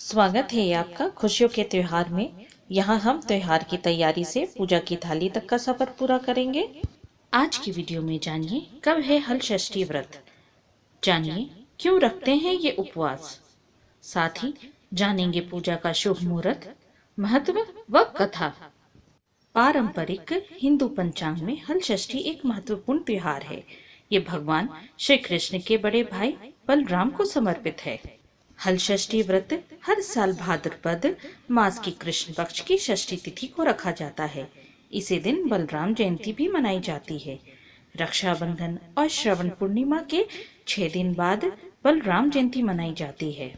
स्वागत है आपका खुशियों के त्योहार में। यहाँ हम त्योहार की तैयारी से पूजा की थाली तक का सफर पूरा करेंगे। आज की वीडियो में जानिए कब है हल षष्ठी व्रत, जानिए क्यों रखते हैं ये उपवास, साथ ही जानेंगे पूजा का शुभ मुहूर्त, महत्व व कथा। पारंपरिक हिंदू पंचांग में हल षष्ठी एक महत्वपूर्ण त्योहार है। ये भगवान श्री कृष्ण के बड़े भाई बलराम को समर्पित है। हल षष्ठी व्रत हर साल भाद्रपद मास की कृष्ण पक्ष की षष्ठी तिथि को रखा जाता है। इसी दिन बलराम जयंती भी मनाई जाती है। रक्षाबंधन और श्रवण पूर्णिमा के 6 दिन बाद बलराम जयंती मनाई जाती है।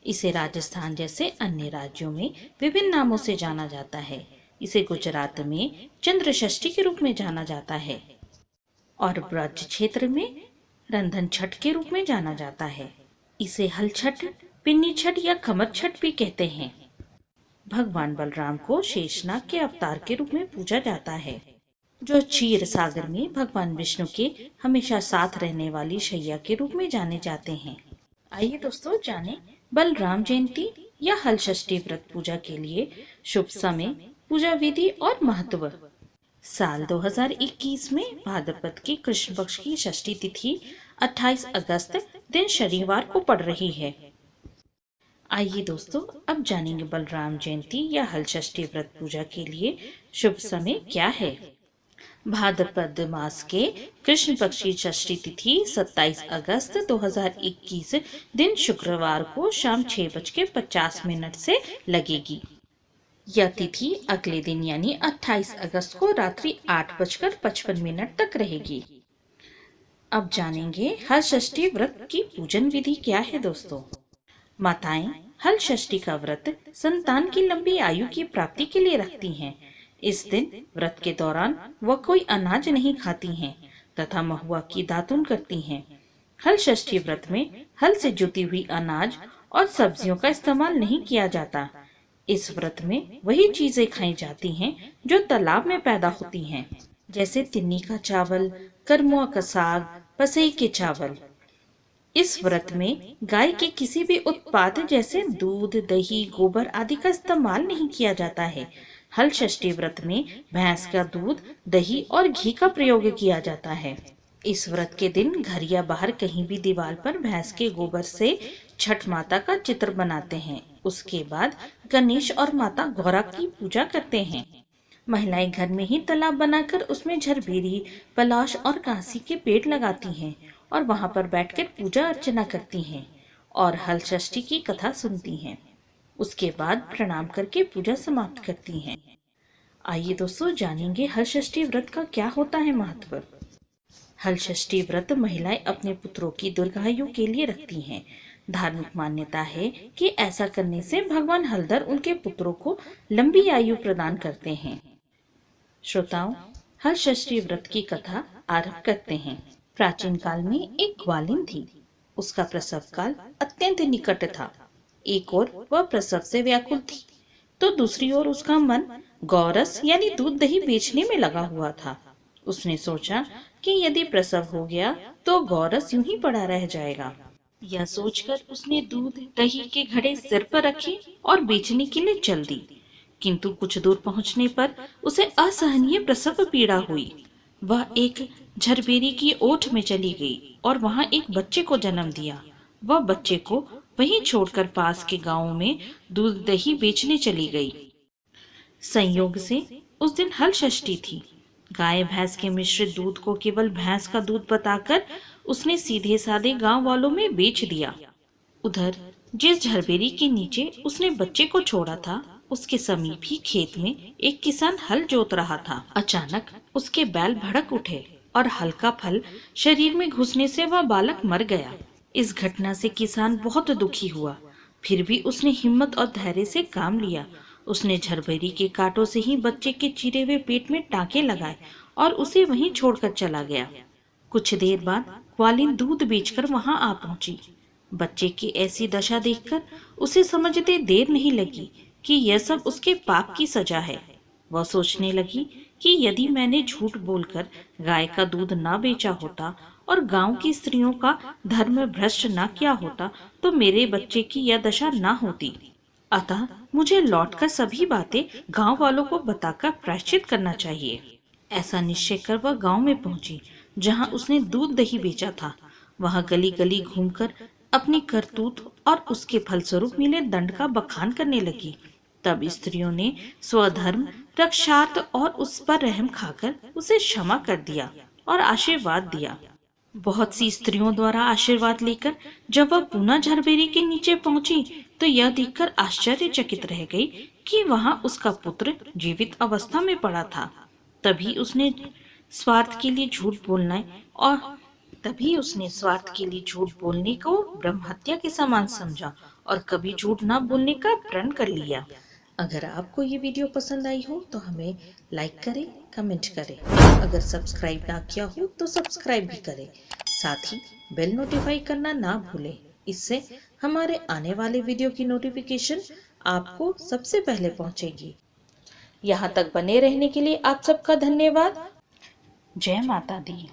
इसे राजस्थान जैसे अन्य राज्यों में विभिन्न नामों से जाना जाता है। इसे गुजरात में चंद्र षष्ठी के रूप में जाना जाता है और ब्रज क्षेत्र में रंधन छठ के रूप में जाना जाता है। इसे हल छठ, पिन्नी छठ या खमर छठ भी कहते हैं। भगवान बलराम को शेषनाग के अवतार के रूप में पूजा जाता है, जो क्षीर सागर में भगवान विष्णु के हमेशा साथ रहने वाली शैया के रूप में जाने जाते हैं। आइए दोस्तों जाने बलराम जयंती या हल षष्ठी व्रत पूजा के लिए शुभ समय, पूजा विधि और महत्व। साल 2021 में भाद्रपद की कृष्ण पक्ष की षष्ठी तिथि 28 अगस्त दिन शनिवार को पड़ रही है। आइए दोस्तों अब जानेंगे बलराम जयंती या हल षष्ठी व्रत पूजा के लिए शुभ समय क्या है। भाद्रपद मास के कृष्ण पक्ष की षष्ठी तिथि 27 अगस्त 2021 दिन शुक्रवार को शाम 6:50 से लगेगी। यह तिथि अगले दिन यानी 28 अगस्त को रात्रि 8:55 तक रहेगी। अब जानेंगे हल षष्ठी व्रत की पूजन विधि क्या है दोस्तों। माताएं हल षष्ठी का व्रत संतान की लंबी आयु की प्राप्ति के लिए रखती हैं। इस दिन व्रत के दौरान वह कोई अनाज नहीं खाती हैं तथा महुआ की दातुन करती हैं। हल षष्ठी व्रत में हल से जुती हुई अनाज और सब्जियों का इस्तेमाल नहीं किया जाता। इस व्रत में वही चीजें खाई जाती हैं जो तालाब में पैदा होती हैं, जैसे तिन्नी का चावल, करमुआ का साग, पसई के चावल। इस व्रत में गाय के किसी भी उत्पाद जैसे दूध, दही, गोबर आदि का इस्तेमाल नहीं किया जाता है। हल षष्ठी व्रत में भैंस का दूध, दही और घी का प्रयोग किया जाता है। इस व्रत के दिन घर या बाहर कहीं भी दीवार पर भैंस के गोबर से छठ माता का चित्र बनाते हैं। उसके बाद गणेश और माता गौरा की पूजा करते हैं। महिलाएं घर में ही तालाब बनाकर उसमें झरबेरी, पलाश और कांसी के पेड़ लगाती हैं और वहां पर बैठकर पूजा अर्चना करती हैं और हल षष्ठी की कथा सुनती हैं। उसके बाद प्रणाम करके पूजा समाप्त करती हैं। आइए दोस्तों जानेंगे हल षष्ठी व्रत का क्या होता है महत्व। हल षष्ठी व्रत महिलाएं अपने पुत्रों की दीर्घायु के लिए रखती हैं। धार्मिक मान्यता है कि ऐसा करने से भगवान हलधर उनके पुत्रों को लंबी आयु प्रदान करते हैं। श्रोताओं, हल षष्ठी व्रत की कथा आरंभ करते हैं। प्राचीन काल में एक ग्वालिन थी। उसका प्रसव काल अत्यंत निकट था। एक ओर वह प्रसव से व्याकुल थी तो दूसरी ओर उसका मन गौरस यानी दूध दही बेचने में लगा हुआ था। उसने सोचा कि यदि प्रसव हो गया तो गौरस यूं ही पड़ा रह जाएगा। यह सोचकर उसने दूध दही के घड़े सिर पर रखे और बेचने के लिए चल दी। किंतु कुछ दूर पहुंचने पर उसे असहनीय प्रसव पीड़ा हुई। वह एक झरबेरी की ओट में चली गई और वहां एक बच्चे को जन्म दिया। वह बच्चे को वहीं छोड़कर पास के गांव में दूध दही बेचने चली गई। संयोग से उस दिन हल षष्ठी थी। गाय भैंस के मिश्रित दूध को केवल भैंस का दूध बताकर उसने सीधे साधे गांव वालों में बेच दिया। उधर जिस झरबेरी के नीचे उसने बच्चे को छोड़ा था उसके समीप ही खेत में एक किसान हल जोत रहा था। अचानक उसके बैल भड़क उठे और हल का फल शरीर में घुसने से वह बालक मर गया। इस घटना से किसान बहुत दुखी हुआ, फिर भी उसने हिम्मत और धैर्य से काम लिया। उसने झरबेरी के कांटों से ही बच्चे के चिरे हुए पेट में टांके लगाए और उसे वहीं छोड़कर चला गया। कुछ देर बाद ग्वालिन दूध बेचकर वहां आ पहुंची। बच्चे की ऐसी दशा देखकर उसे समझते देर नहीं लगी कि यह सब उसके पाप की सजा है। वह सोचने लगी कि यदि मैंने झूठ बोलकर गाय का दूध ना बेचा होता और गांव की स्त्रियों का धर्म भ्रष्ट न किया होता तो मेरे बच्चे की यह दशा न होती। अतः मुझे लौटकर सभी बातें गांव वालों को बताकर प्रायश्चित करना चाहिए। ऐसा निश्चय कर वह गांव में पहुंची जहां उसने दूध दही बेचा था। वहां गली गली घूमकर अपनी करतूत और उसके फलस्वरूप मिले दंड का बखान करने लगी। तब स्त्रियों ने स्वधर्म रक्षार्थ और उस पर रहम खाकर उसे क्षमा कर दिया और आशीर्वाद दिया। बहुत सी स्त्रियों द्वारा आशीर्वाद लेकर जब वह पुनः झरबेरी के नीचे पहुंची तो यह देखकर आश्चर्यचकित रह गई कि वहां उसका पुत्र जीवित अवस्था में पड़ा था। तभी उसने स्वार्थ के लिए स्वार्थ के लिए झूठ बोलने को ब्रह्महत्या के समान समझा और कभी झूठ न बोलने का प्रण कर लिया। अगर आपको ये वीडियो पसंद आई हो तो हमें लाइक करें, कमेंट करें। अगर सब्सक्राइब ना किया हो तो सब्सक्राइब भी करें। साथ ही बेल नोटिफाई करना ना भूलें। इससे हमारे आने वाले वीडियो की नोटिफिकेशन आपको सबसे पहले पहुंचेगी। यहाँ तक बने रहने के लिए आप सबका धन्यवाद। जय माता दी।